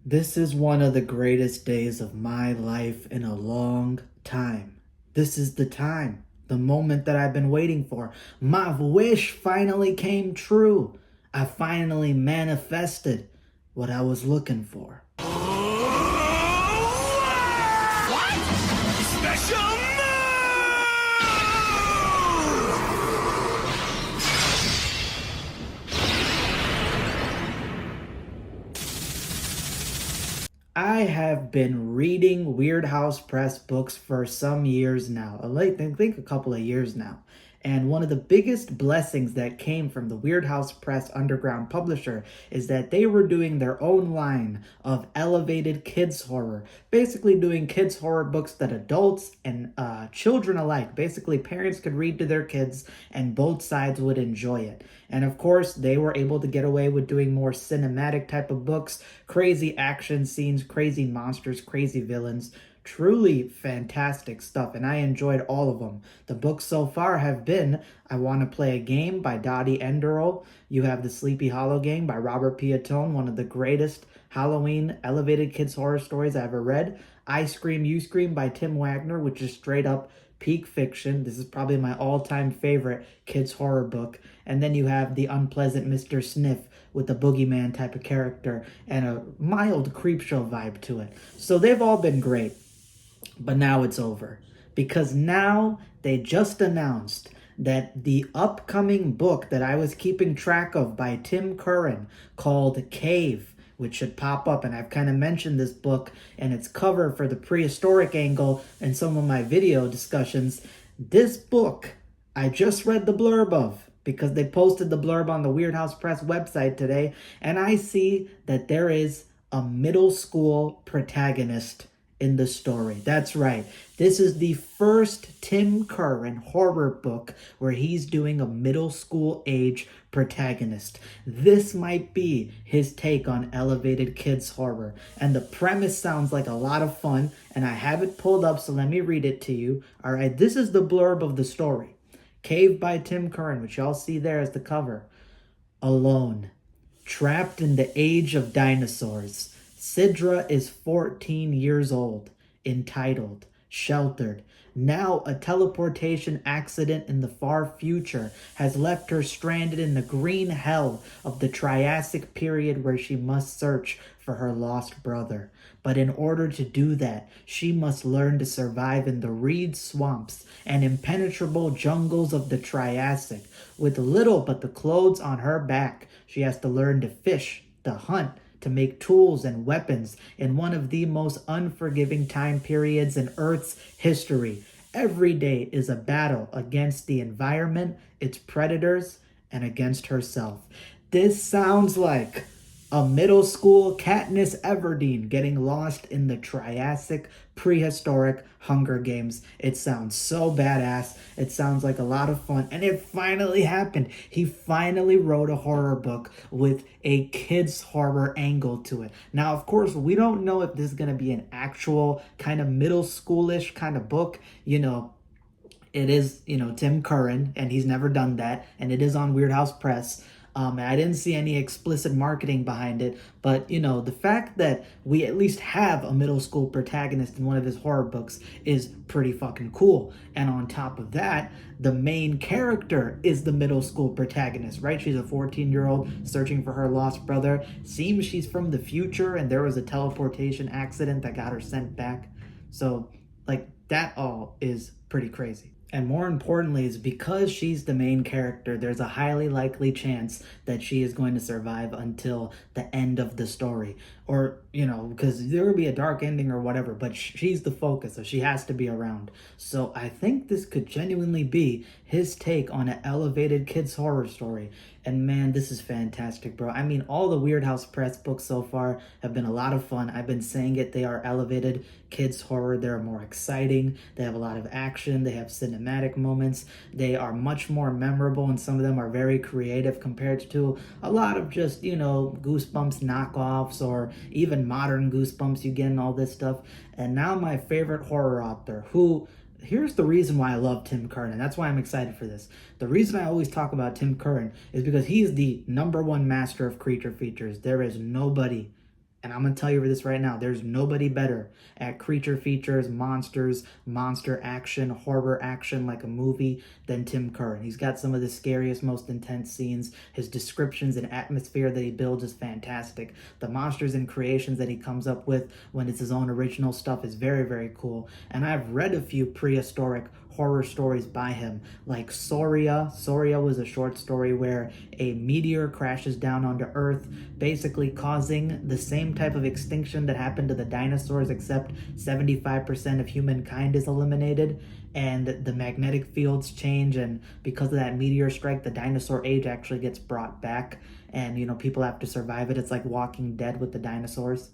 This is one of the greatest days of my life in a long time. This is the time, the moment that I've been waiting for. My wish finally came true. I finally manifested what I was looking for. What? Special I have been reading Weird House Press books for some years now. I think a couple of years now. And one of the biggest blessings that came from the Weird House Press underground publisher is that they were doing their own line of elevated kids horror, basically doing kids horror books that adults and children alike, basically parents could read to their kids and both sides would enjoy it. And of course, they were able to get away with doing more cinematic type of books, crazy action scenes, crazy monsters, crazy villains. Truly fantastic stuff, and I enjoyed all of them. The books so far have been I Want to Play a Game by Dottie Enderle. You have The Sleepy Hollow Game by Robert Piatone, one of the greatest Halloween elevated kids horror stories I ever read. I Scream, You Scream by Tim Wagner, which is straight up peak fiction. This is probably my all-time favorite kids horror book. And then you have The Unpleasant Mr. Sniff with the boogeyman type of character and a mild creepshow vibe to it. So they've all been great. But now it's over. Because now they just announced that the upcoming book that I was keeping track of by Tim Curran called Cave, which should pop up, and I've kind of mentioned this book and its cover for the prehistoric angle in some of my video discussions. This book, I just read the blurb of, because they posted the blurb on the Weird House Press website today, and I see that there is a middle school protagonist in the story. That's right. This is the first Tim Curran horror book where he's doing a middle school age protagonist. This might be his take on elevated kids horror. And the premise sounds like a lot of fun, and I have it pulled up, so let me read it to you. All right, this is the blurb of the story. Cave by Tim Curran, which y'all see there as the cover. Alone, trapped in the age of dinosaurs, Sidra is 14 years old, entitled, sheltered. Now a teleportation accident in the far future has left her stranded in the green hell of the Triassic period where she must search for her lost brother. But in order to do that, she must learn to survive in the reed swamps and impenetrable jungles of the Triassic. With little but the clothes on her back, she has to learn to fish, to hunt, to make tools and weapons in one of the most unforgiving time periods in Earth's history. Every day is a battle against the environment, its predators, and against herself. This sounds like a middle school Katniss Everdeen getting lost in the Triassic prehistoric Hunger Games. It sounds so badass. It sounds like a lot of fun. And it finally happened. He finally wrote a horror book with a kid's horror angle to it. Now, of course, we don't know if this is going to be an actual kind of middle schoolish kind of book. It is, Tim Curran, and he's never done that. And it is on Weird House Press. I didn't see any explicit marketing behind it, but the fact that we at least have a middle school protagonist in one of his horror books is pretty fucking cool. And on top of that, the main character is the middle school protagonist, right? She's a 14-year-old searching for her lost brother. Seems she's from the future and there was a teleportation accident that got her sent back. So, that all is pretty crazy. And more importantly, is because she's the main character, there's a highly likely chance that she is going to survive until the end of the story. Or, because there will be a dark ending or whatever, but she's the focus, so she has to be around. So I think this could genuinely be his take on an elevated kids horror story. And man, this is fantastic, bro. I mean, all the Weird House Press books so far have been a lot of fun. I've been saying it. They are elevated kids horror. They're more exciting. They have a lot of action. They have cinematic moments. They are much more memorable, and some of them are very creative compared to a lot of just, Goosebumps knockoffs or even modern Goosebumps. You get in all this stuff. And now my favorite horror author, here's the reason why I love Tim Curran, and that's why I'm excited for this. The reason I always talk about Tim Curran is because he's the #1 master of creature features. There is nobody And I'm going to tell you this right now. There's nobody better at creature features, monsters, monster action, horror action like a movie than Tim Curran. He's got some of the scariest, most intense scenes. His descriptions and atmosphere that he builds is fantastic. The monsters and creations that he comes up with when it's his own original stuff is very, very cool. And I've read a few prehistoric horror stories by him, like Soria. Soria was a short story where a meteor crashes down onto Earth, basically causing the same type of extinction that happened to the dinosaurs, except 75% of humankind is eliminated, and the magnetic fields change, and because of that meteor strike, the dinosaur age actually gets brought back, and people have to survive it. It's like Walking Dead with the dinosaurs.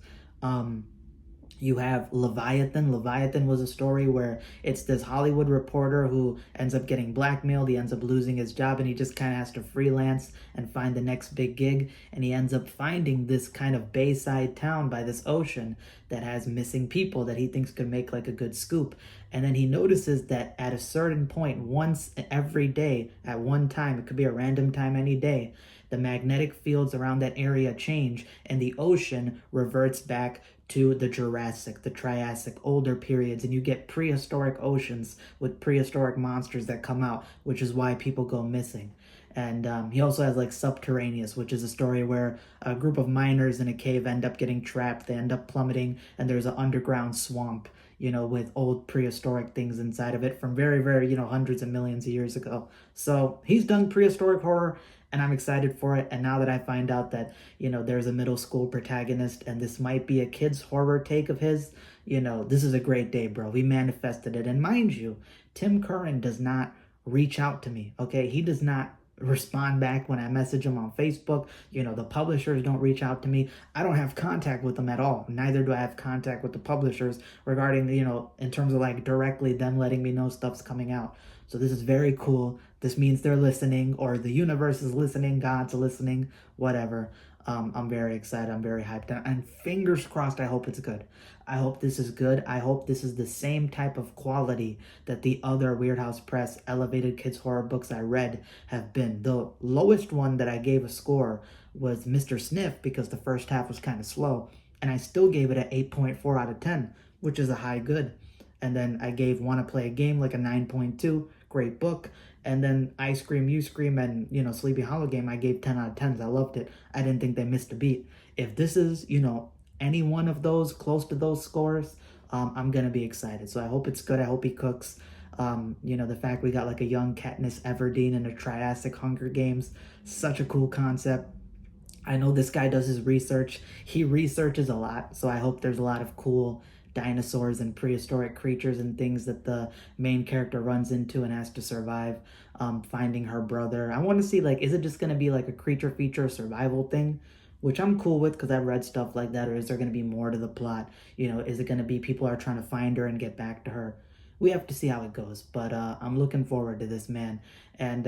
You have Leviathan. Leviathan was a story where it's this Hollywood reporter who ends up getting blackmailed. He ends up losing his job and he just kind of has to freelance and find the next big gig. And he ends up finding this kind of bayside town by this ocean that has missing people that he thinks could make like a good scoop. And then he notices that at a certain point, once every day, at one time, it could be a random time any day, the magnetic fields around that area change and the ocean reverts back to the Jurassic, the Triassic, older periods, and you get prehistoric oceans with prehistoric monsters that come out, which is why people go missing. And he also has like Subterraneous, which is a story where a group of miners in a cave end up getting trapped, they end up plummeting, and there's an underground swamp, with old prehistoric things inside of it from very, very, hundreds of millions of years ago. So he's done prehistoric horror, and I'm excited for it. And now that I find out that, there's a middle school protagonist and this might be a kid's horror take of his, this is a great day, bro. We manifested it. And mind you, Tim Curran does not reach out to me, okay? He does not respond back when I message him on Facebook. The publishers don't reach out to me. I don't have contact with them at all. Neither do I have contact with the publishers regarding, in terms of like directly them letting me know stuff's coming out. So this is very cool. This means they're listening, or the universe is listening, God's listening, whatever. I'm very excited. I'm very hyped. And fingers crossed, I hope it's good. I hope this is good. I hope this is the same type of quality that the other Weird House Press elevated kids horror books I read have been. The lowest one that I gave a score was Mr. Sniff because the first half was kind of slow. And I still gave it an 8.4 out of 10, which is a high good. And then I gave Wanna Play a Game like a 9.2, great book. And then I Scream, You Scream, and, Sleepy Hollow Game, I gave 10 out of 10s. I loved it. I didn't think they missed a beat. If this is, any one of those, close to those scores, I'm going to be excited. So I hope it's good. I hope he cooks. The fact we got like a young Katniss Everdeen in a Triassic Hunger Games, such a cool concept. I know this guy does his research. He researches a lot, so I hope there's a lot of cool dinosaurs and prehistoric creatures and things that the main character runs into and has to survive. Finding her brother. I want to see, like, is it just going to be like a creature feature survival thing? Which I'm cool with because I've read stuff like that. Or is there going to be more to the plot? Is it going to be people are trying to find her and get back to her? We have to see how it goes. But I'm looking forward to this, man. And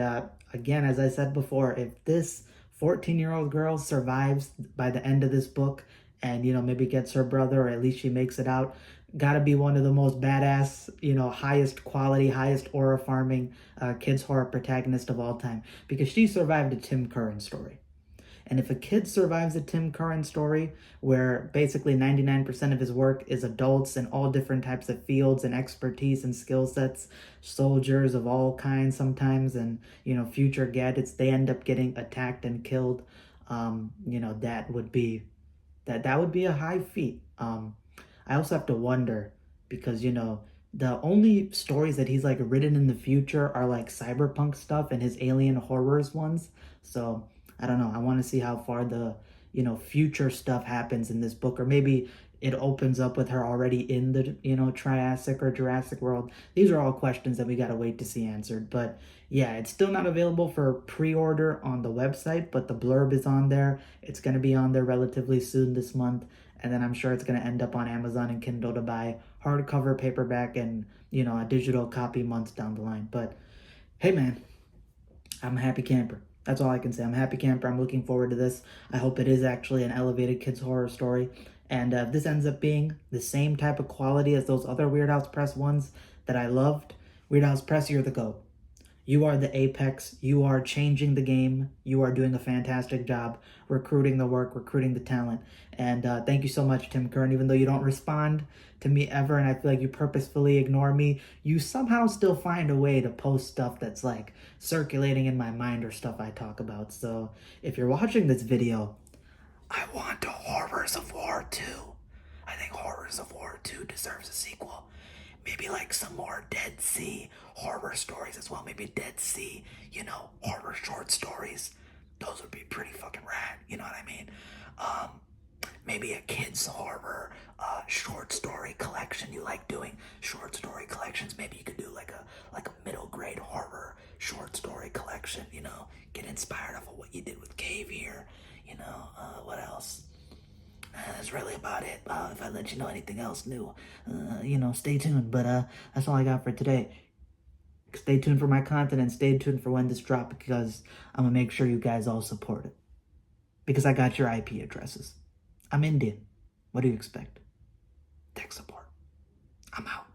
again, as I said before, if this 14-year-old girl survives by the end of this book and, maybe gets her brother, or at least she makes it out, gotta be one of the most badass, highest quality, highest aura farming kids horror protagonist of all time, because she survived a Tim Curran story. And if a kid survives a Tim Curran story where basically 99% of his work is adults in all different types of fields and expertise and skill sets, soldiers of all kinds sometimes, and, future gadgets, they end up getting attacked and killed, that would be a high feat. I also have to wonder because, the only stories that he's like written in the future are like cyberpunk stuff and his alien horrors ones. So I don't know. I want to see how far the, future stuff happens in this book, or maybe it opens up with her already in the, Triassic or Jurassic world. These are all questions that we got to wait to see answered. But yeah, it's still not available for pre-order on the website, but the blurb is on there. It's going to be on there relatively soon this month. And then I'm sure it's going to end up on Amazon and Kindle to buy hardcover, paperback, and, a digital copy months down the line. But hey, man, I'm a happy camper. That's all I can say. I'm a happy camper. I'm looking forward to this. I hope it is actually an elevated kids horror story. And if this ends up being the same type of quality as those other Weird House Press ones that I loved, Weird House Press, you're the GOAT. You are the apex. You are changing the game. You are doing a fantastic job recruiting the work, recruiting the talent. And thank you so much, Tim Kern. Even though you don't respond to me ever and I feel like you purposefully ignore me, you somehow still find a way to post stuff that's like circulating in my mind or stuff I talk about. So if you're watching this video, I want Horrors of War 2. I think Horrors of War 2 deserves a sequel. Maybe like some more Dead Sea horror stories as well. Maybe Dead Sea, horror short stories. Those would be pretty fucking rad. You know what I mean? Maybe a kids horror short story collection. You like doing short story collections? Maybe you could do like a middle grade horror short story collection. Get inspired off of what you did with Cave here. What else? That's really about it. If I let you know anything else new, stay tuned. But that's all I got for today. Stay tuned for my content and stay tuned for when this drops because I'm going to make sure you guys all support it. Because I got your IP addresses. I'm Indian. What do you expect? Tech support. I'm out.